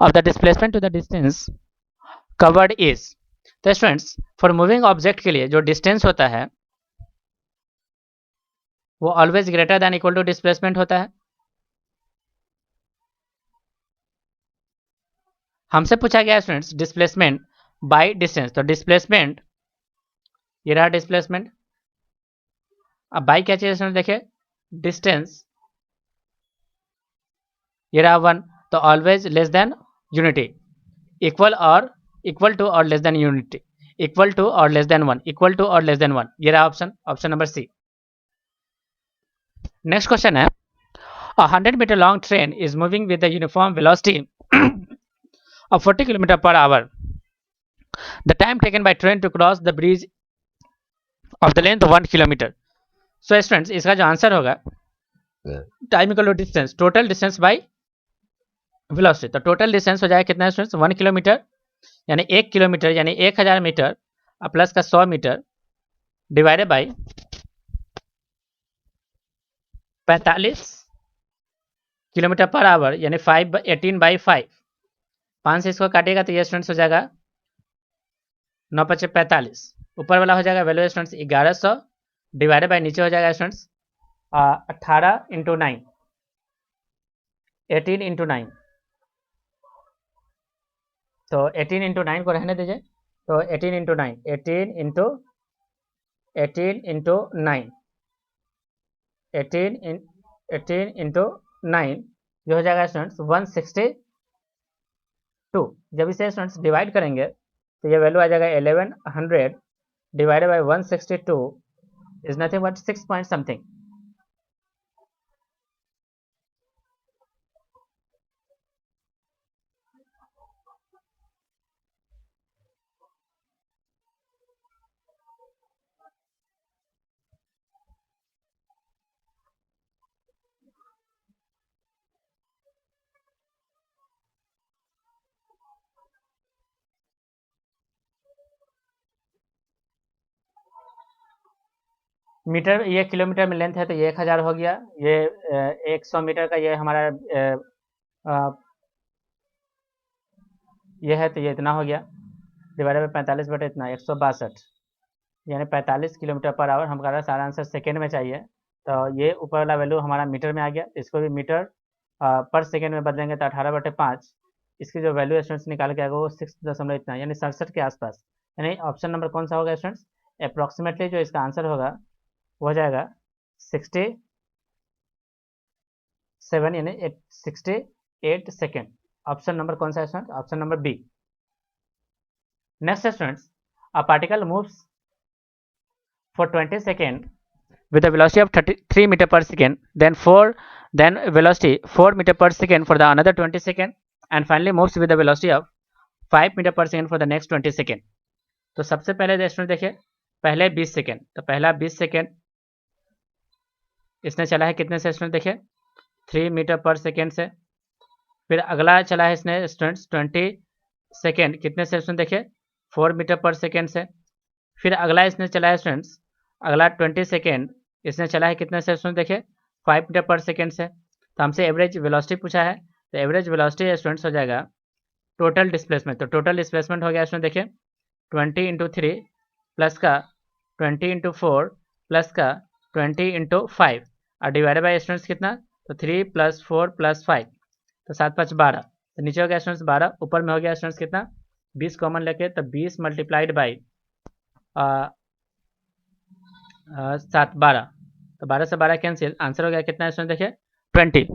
of the displacement to the distance covered is। तो स्टूडेंट्स फॉर मूविंग ऑब्जेक्ट के लिए जो डिस्टेंस होता है वो always greater than equal to displacement होता है। हमसे पूछा गया स्टूडेंट्स डिस्प्लेसमेंट बाय डिस्टेंस, तो डिस्प्लेसमेंट ये रहा डिस्प्लेसमेंट। अब बाय क्या चाहिए स्टूडेंट, देखिए डिस्टेंस ये रहा 1, तो always less than unity, equal to और less than unity, equal to और लेस देन 1, इक्वल टू और लेस देन 1, ये रहा option number C. Next question है a 100 meter long train is moving with a uniform velocity of 40 km per hour। The time taken by train to cross the bridge of the length 1 km। So students इसका जो answer होगा time equal to distance, total distance by velocity. तो total distance हो जाएगा कितना students, 1 kilometre, यानी 1 kilometre यानी 1000 metre plus का 100 metre divided by 45 kilometre per hour यानी 18/5। 5 से इसको काटेगा तो ये स्टूडेंट्स हो जाएगा 9×5=45। ऊपर वाला हो जाएगा वैल्यू स्टूडेंट्स 1100 डिवाइडेड बाय नीचे हो जाएगा स्टूडेंट्स 18 × 9, 18 × 9। तो 18 × 9 को रहने दीजिए, तो 18 × 9, 18 × 9, 18 × 9 जो हो जाएगा स्टूडेंट्स 162। जब इसे स्टूडेंट्स डिवाइड करेंगे तो ये वैल्यू आ जाएगा 1100 divided by 162 is nothing but 6 point something. Metre ये किलोमीटर में लेंथ है तो ये 1000 हो गया, ये 100 मीटर का ये हमारा ये है तो ये इतना हो गया डिवाइडेड बाय 45 बटे इतना 162 यानी 45 किलोमीटर पर आवर। हमारा सारा आंसर सेकेंड में चाहिए, तो ये ऊपर वाला वैल्यू हमारा मीटर में आ गया, इसको भी मीटर पर सेकेंड में बदलेंगे तो 18/5। इसकी जो वैल्यू स्टूडेंट्स निकाल के आएगा वो 6 दशमलव इतना यानी 67 के आसपास। यानी ऑप्शन नंबर कौन सा होगा स्टूडेंट्स, अप्रॉक्सीमेटली जो इसका आंसर होगा वो हो जाएगा 67 यानी 68 सेकेंड। ऑप्शन नंबर कौन सा है student, option number B. Next students a particle moves for 20 seconds with a velocity of 33 meter per second, then velocity 4 meter per second for the another 20 second, and finally moves with a velocity of 5 meter per second for the next 20 second। तो सबसे पहले student देखिए पहले 20 second, तो पहला 20 second इसने चला है कितने से स्टूडेंट देखिए 3 मीटर पर सेकेंड से। फिर अगला चला है इसने स्टूडेंट्स 20 सेकेंड कितने से स्टूडेंट देखिए 4 मीटर पर सेकेंड से। फिर अगला इसने चला है स्टूडेंट्स अगला 20 सेकेंड इसने चला है कितने से स्टूडेंट देखिए 5 मीटर पर सेकेंड से। तो हमसे एवरेज वेलोसिटी पूछा है, तो एवरेज वेलोसिटी स्टूडेंट्स हो जाएगा टोटल डिस्प्लेसमेंट। तो टोटल डिस्प्लेसमेंट हो गया स्टूडेंट देखिए 20 इंटू 3 प्लस का 20 इंटू 4 प्लस का 20 इंटू 5 और डिवाइडेड बाई स्टूडेंट्स कितना, तो 3 प्लस 4 प्लस 5, तो 7 5 12। तो नीचे हो गया स्टूडेंट्स 12, ऊपर में हो गया स्टूडेंट्स कितना 20 कॉमन लेके, तो 20 मल्टीप्लाइड बाई 7 12, तो 12 से 12 कैंसिल, आंसर हो गया कितना स्टूडेंट देखिए 20।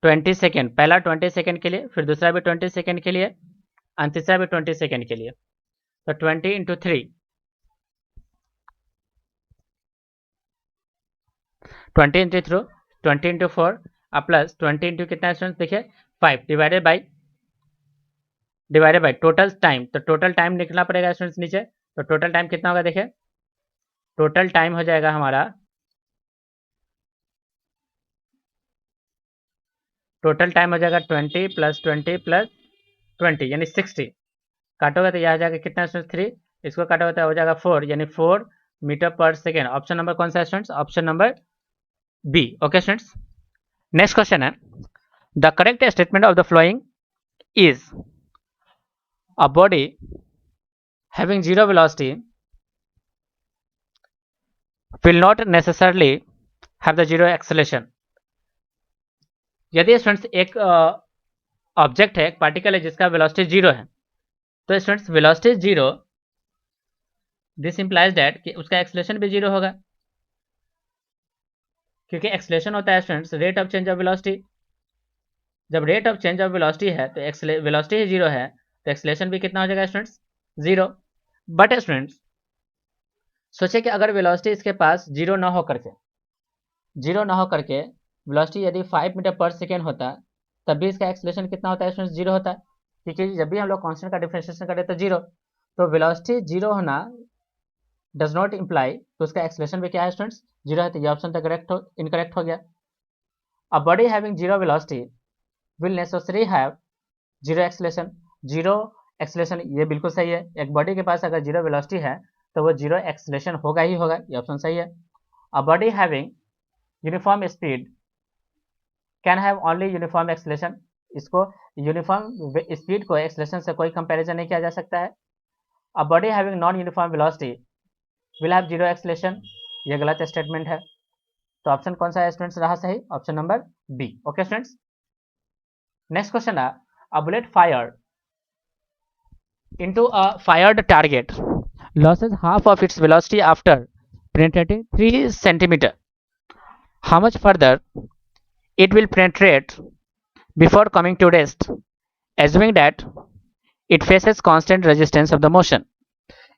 ट्वेंटी सेकेंड, पहला 20 सेकेंड के लिए, फिर दूसरा भी 20 सेकेंड के लिए और तीसरा भी 20 सेकेंड के लिए। तो 20 इंटू 3 20 इंटू 3 20 इंटू 4 और प्लस 20 इंटू कितना स्टूडेंट देखिए 5 डिवाइडेड बाई टोटल टाइम। तो टोटल टाइम निकलना पड़ेगा स्टूडेंट्स नीचे, तो टोटल टाइम कितना होगा देखिए, टोटल टाइम हो जाएगा हमारा, टोटल टाइम हो जाएगा 20 प्लस 20 प्लस 20 यानी 60। काटोगे तो यह आ जाएगा कितना स्टूडेंट्स 3, इसको काटोगे तो हो जाएगा 4 यानी 4 metre per second. Option number कौन सा है students, option number B. Okay students, next question है the correct statement of the following is a body having zero velocity will not necessarily have the zero acceleration। यदि students एक object है, एक particle है जिसका वेलोसिटी जीरो है, तो students velocity zero, this implies that कि उसका एक्सेलरेशन भी जीरो होगा, क्योंकि एक्सेलरेशन होता है students rate of change of velocity. जब rate of change of velocity है तो वेलोसिटी ही जीरो है, तो एक्सेलरेशन भी कितना हो जाएगा स्टूडेंट्स जीरो। बट स्टूडेंट्स सोचे कि अगर वेलोसिटी इसके पास जीरो ना हो करके वेलोसिटी यदि 5 मीटर पर सेकेंड होता तब भी इसका एक्सेलरेशन कितना होता है स्टूडेंट्स जीरो होता है, क्योंकि जब भी हम लोग कांस्टेंट का डिफरेंशिएशन करें तो जीरो, तो वेलोसिटी जीरो होना डज नॉट इम्प्लाई तो उसका एक्सेलरेशन भी क्या है स्टूडेंट्स जीरो है, तो ये ऑप्शन तो इनकरेक्ट हो गया। A body having zero velocity will necessary have zero acceleration, zero acceleration ये बिल्कुल सही है। एक बॉडी के पास अगर जीरो वेलोसिटी है तो वो जीरो एक्सेलरेशन होगा ही होगा, ये ऑप्शन सही है। A body having uniform speed can have only uniform acceleration, इसको यूनिफॉर्म स्पीड को एक्सेलरेशन से कोई कंपैरिजन नहीं किया जा सकता है। A body having non uniform velocity will have zero acceleration, ये गलत स्टेटमेंट है। तो ऑप्शन कौन सा है स्टूडेंट्स रहा सही, option number B. Okay students, next question है a bullet fired into a fired target loses half of its velocity after penetrating 3 centimeter. How much further it will penetrate before coming to rest, assuming that it faces constant resistance of the motion।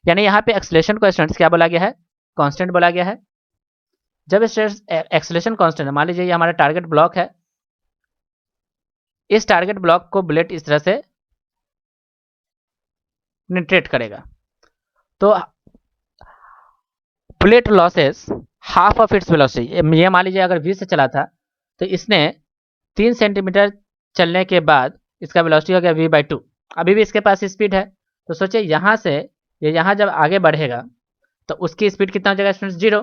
यानी यहाँ पे acceleration को students क्या बोला गया है, constant बोला गया है। जब एक्सेलरेशन कांस्टेंट है, मान लीजिए ये हमारा टारगेट ब्लॉक है, इस टारगेट ब्लॉक को बुलेट इस तरह से पेनिट्रेट करेगा, तो bullet losses half of its velocity. ये मान लीजिए अगर 20 से चला था तो इसने 3 सेंटीमीटर चलने के बाद इसका वेलोसिटी हो गया v/2। अभी भी इसके पास स्पीड है, तो सोचिए यहाँ से ये यहाँ जब आगे बढ़ेगा तो उसकी स्पीड कितना हो जाएगा स्टूडेंट्स जीरो।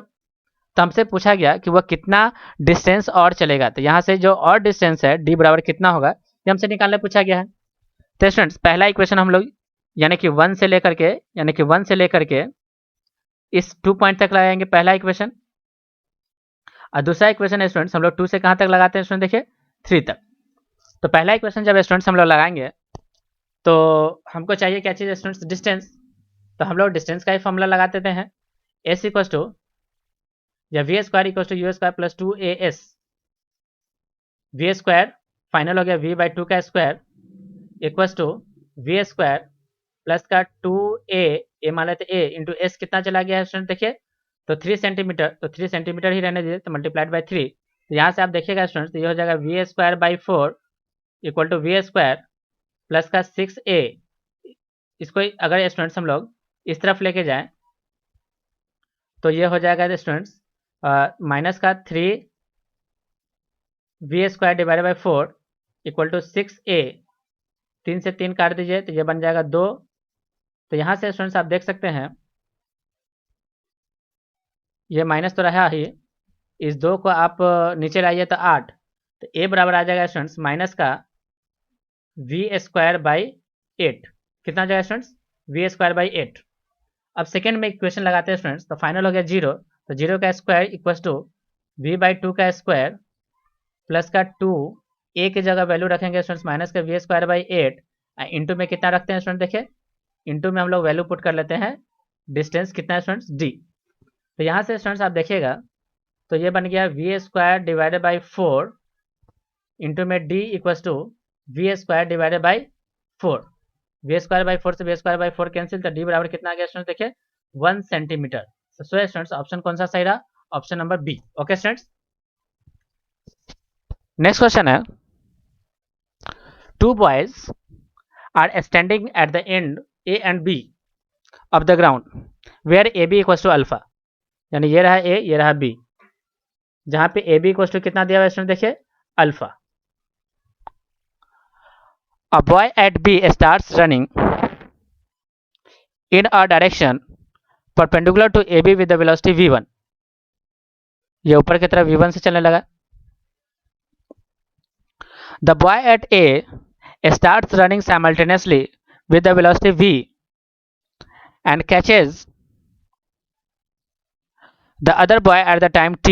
तो हमसे पूछा गया कि वह कितना डिस्टेंस और चलेगा, तो यहाँ से जो और डिस्टेंस है d बराबर कितना होगा, ये हमसे निकालने पूछा गया है। तो स्टूडेंट्स पहला इक्वेशन हम लोग यानी कि 1 से लेकर के इस 2 पॉइंट तक लगाएंगे, पहला इक्वेशन। और दूसरा इक्वेशन है स्टूडेंट्स हम लोग 2 से कहाँ तक लगाते हैं स्टूडेंट देखिए 3 तक। तो पहला इक्वेशन जब स्टूडेंट्स हम लोग लगाएंगे तो हमको चाहिए क्या चीज़ स्टूडेंट्स, डिस्टेंस। तो हम लोग डिस्टेंस का ही फॉर्मूला लगा देते हैं, एस इक्वल टू या V square equal to U square plus 2as, V square final हो गया v/2 का square equals to V square plus का 2a मान लेते a इंटू एस कितना चला गया है स्टूडेंट देखिए, तो 3 सेंटीमीटर, तो 3 सेंटीमीटर ही रहने दीजिए, तो मल्टीप्लाइड बाई 3। तो यहाँ से आप देखिएगा स्टूडेंट्स तो ये हो जाएगा V square by 4 equal to V square plus का 6a, इसको अगर स्टूडेंट्स हम लोग इस तरफ लेके जाएं तो ये हो जाएगा स्टूडेंट्स माइनस का 3v² divided by 4 equal to 6a, 3 से 3 काट दीजिए तो ये बन जाएगा 2। तो यहाँ से स्टूडेंट्स आप देख सकते हैं ये माइनस तो रहा ही, इस 2 को आप नीचे लाइए तो 8, तो a बराबर आ जाएगा स्टूडेंट्स माइनस का v² बाई 8। कितना आ जाएगा स्टूडेंट्स? v² by 8। अब सेकेंड में इक्वेशन लगाते हैं स्टूडेंट्स, तो फाइनल हो गया 0, तो 0 का स्क्वायर इक्वल्स टू v/2 का स्क्वायर प्लस का 2, a की जगह वैल्यू रखेंगे स्टूडेंट्स माइनस का v² बाई 8, इंटू में कितना रखते हैं स्टूडेंट? देखिए इंटू में हम लोग वैल्यू पुट कर लेते हैं, डिस्टेंस कितना है स्टूडेंट्स? d। तो यहाँ से स्टूडेंट्स आप देखिएगा तो ये बन गया v² डिवाइडेड बाई 4 इंटू में d equals to v² divided by 4। v² by 4 से v² बाई 4 कैंसिल, तो d बराबर कितना आ गया स्टूडेंट्स? देखिए 1 सेंटीमीटर। सो स्टूडेंट्स ऑप्शन कौन सा सही रहा? Option number B. Okay students, next question है, 2 boys are standing at the end a and b of the ground where ab equals to alpha, यानी ये रहा a, ये रहा b, जहां पे ab इक्वल्स टू कितना दिया हुआ है स्टूडेंट? देखिए alpha. A boy at b starts running in a direction perpendicular to ab with the velocity v1, ये ऊपर की तरफ v1 से चलने लगा। The boy at a starts running simultaneously with the velocity v and catches the other boy at the time t,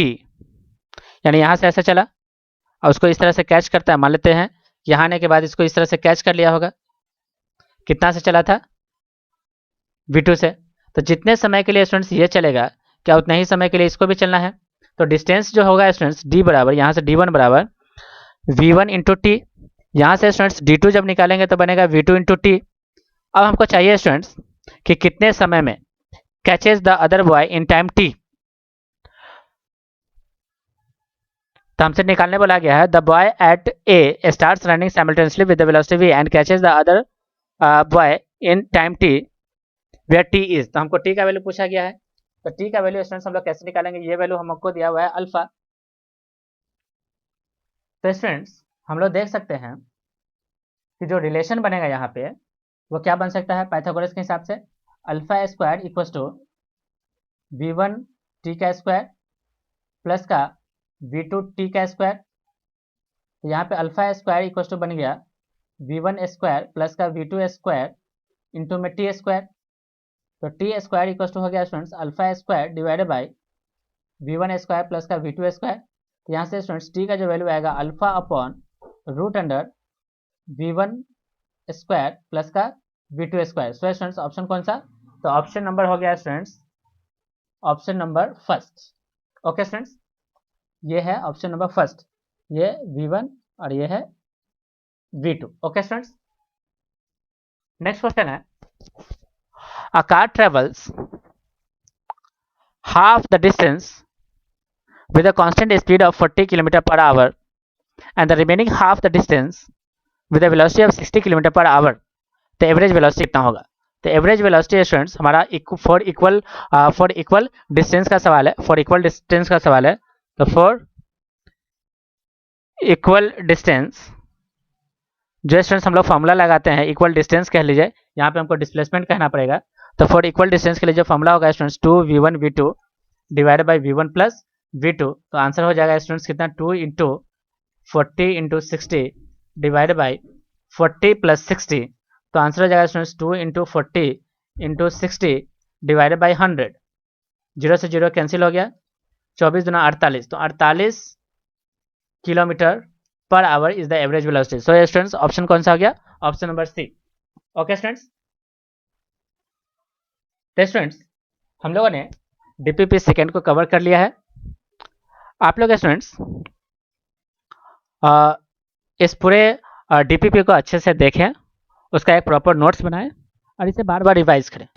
यानी यहां से ऐसे चला और उसको इस तरह से कैच करता है, मान लेते हैं यहाँ आने के बाद इसको इस तरह से कैच कर लिया होगा। कितना से चला था? v2 से। तो जितने समय के लिए स्टूडेंट्स ये चलेगा, क्या उतने ही समय के लिए इसको भी चलना है। तो डिस्टेंस जो होगा स्टूडेंट्स d बराबर, यहाँ से d1 बराबर v1 इंटू टी, यहाँ से स्टूडेंट्स d2 जब निकालेंगे तो बनेगा v2 इंटू टी। अब हमको चाहिए स्टूडेंट्स कि कितने समय में catches the other boy in time t, तो हमसे निकालने बोला गया है the boy at A starts running simultaneously with the velocity v and catches the other boy in time t where t is. तो हमको t का वैल्यू पूछा गया है, तो t का वैल्यू स्टूडेंट्स हम लोग कैसे निकालेंगे? ये वैल्यू हमको दिया हुआ है अल्फा। तो स्टूडेंट्स हम लोग देख सकते हैं कि जो रिलेशन बनेगा यहाँ पे वो क्या बन सकता है पाइथागोरस के हिसाब से, alpha square equals to v1 t का स्क्वायर प्लस का v2 t का स्क्वायर। तो यहाँ पे अल्फा स्क्वायर इक्वल्स टू बन गया v1 स्क्वायर प्लस का v2 स्क्वायर इंटू में t स्क्वायर। तो t स्क्वायर इक्वल्स टू हो गया students alpha square divided by v1 square plus का v2 स्क्वायर। तो यहाँ से स्टूडेंट्स t का जो वैल्यू आएगा alpha upon root under v1 square plus का v2 स्क्वायर। सो स्टूडेंट्स ऑप्शन कौन सा? तो ऑप्शन नंबर हो गया students option number first. Okay students, ये है ऑप्शन नंबर फर्स्ट, ये v1 और ये है v2। Okay students, next question है, a car travels half the distance with a constant speed of 40 km per hour and the remaining half the distance with a velocity of 60 km per hour, तो average velocity कितना होगा? तो average velocity students हमारा for equal distance का सवाल है, for equal distance का सवाल है। तो फॉर इक्वल डिस्टेंस जो स्टूडेंट्स हम लोग फॉर्मूला लगाते हैं, इक्वल डिस्टेंस कह लीजिए, यहाँ पे हमको डिस्प्लेसमेंट कहना पड़ेगा। तो फॉर इक्वल डिस्टेंस के लिए जो फॉर्मूला होगा students 2v1 v2 divided by v1 plus v2, तो आंसर हो जाएगा स्टूडेंट्स कितना? 2 into 40 into 60 divided by 40 plus 60, तो आंसर हो जाएगा students 2 into 40 into 60 divided by 100। 0 से 0 कैंसिल हो गया, 24 दूना 48, तो 48 kilometre per hour is the average velocity. So students option कौन सा हो गया? Option number C. Okay students, तो स्टूडेंट्स हम लोगों ने डीपीपी सेकेंड को कवर कर लिया है। आप लोग स्टूडेंट्स इस पूरे डीपीपी को अच्छे से देखें, उसका एक प्रॉपर नोट्स बनाएं और इसे बार बार रिवाइज करें।